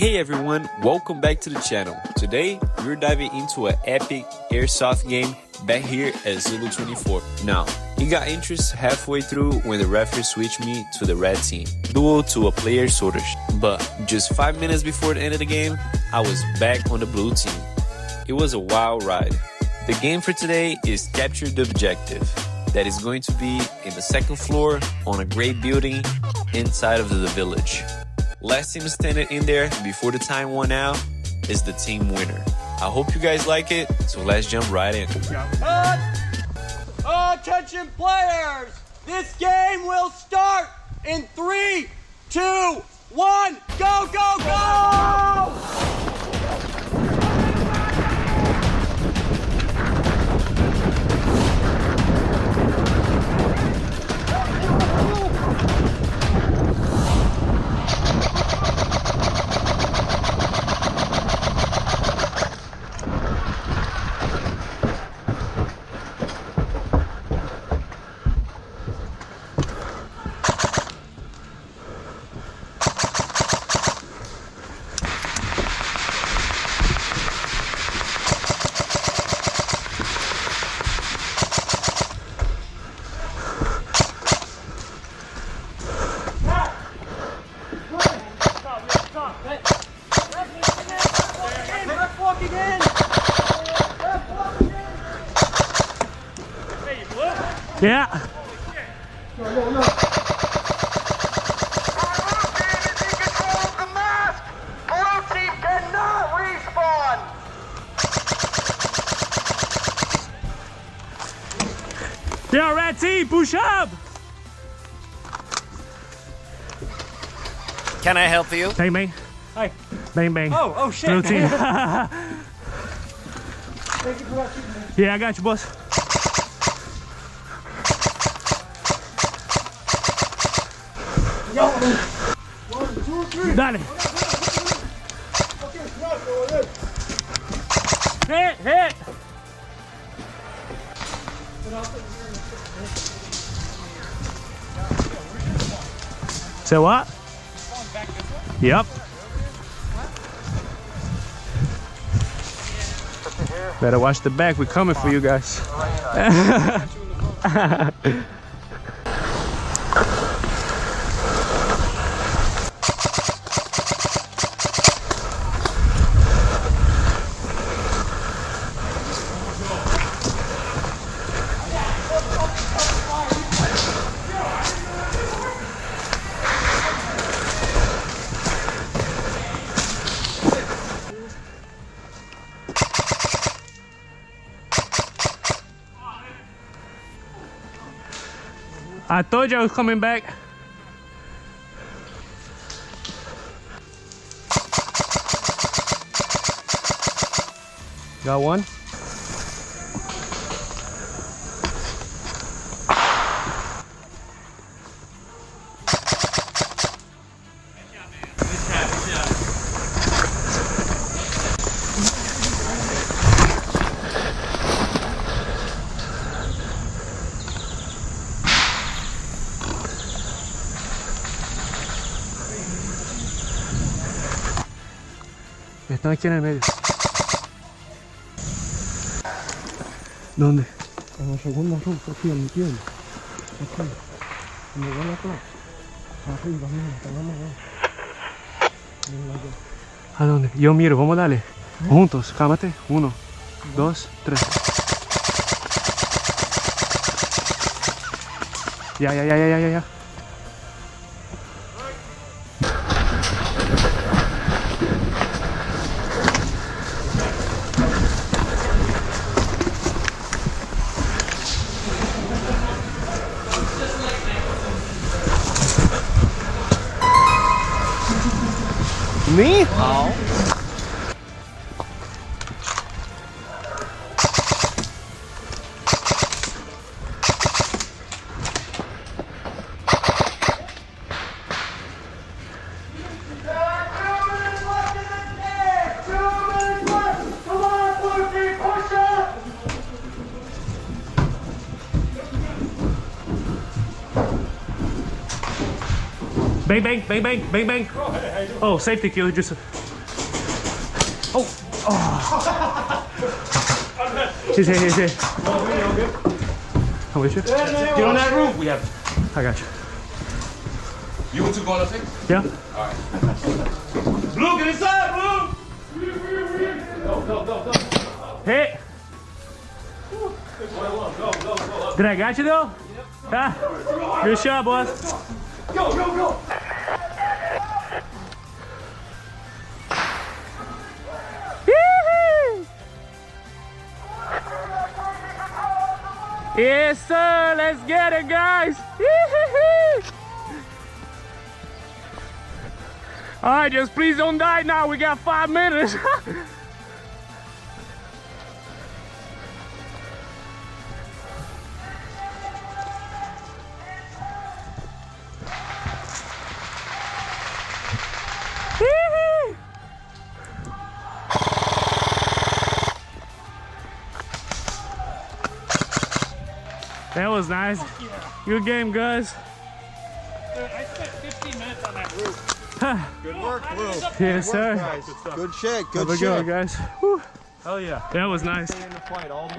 Hey everyone, welcome back to the channel. Today, we're diving into an epic airsoft game back here at Zulu24. Now, it got interest halfway through when the referee switched me to the red team, duel to a player sorters. But just 5 minutes before the end of the game, I was back on the blue team. It was a wild ride. The game for today is Capture the Objective. That is going to be in the second floor on a great building inside of the village. Last team standing in there before the time won out is the team winner. I hope you guys like it, so let's jump right in. Attention players! This game will start in 3, 2, 1, go, go, go! Yeah. Yeah, red team, push up. Can I help you? Bang bang. Hi. Bang bang. Oh shit. Blue team. Thank you for watching. Yeah, I got you, boss. Yo. 1, 2, 3. Dale. Hit. Say what? Yep. Better watch the back. We're coming for you guys. I told you I was coming back. Got one. Están aquí en el medio. ¿Dónde? En la segunda ruta, aquí en mi tienda. Aquí. Me voy a atrás. Arriba, mira, tenemos allá. ¿A dónde? Yo miro, vamos a darle. Juntos, cámate. 1, 2, 3. Ya. Me? Oh. Bang, bang, bang, bang, bang, bang. Oh, safety kill. Just He's here. I'm with you. Get on that roof. We have. I got you. You want to go on the thing? Yeah? Blue, get inside, Blue. Go. Hey! Did I got you though? Yep. Ah, good shot, boss. Go. Yes, sir. Let's get it, guys. All right, just please don't die now. We got 5 minutes. That was nice. Good game, guys. I spent 15 minutes on that roof. Good work, Blue. Yes, sir. Good shit. Have a good one, guys. Whew. Hell yeah. That was nice. In the fight all the way.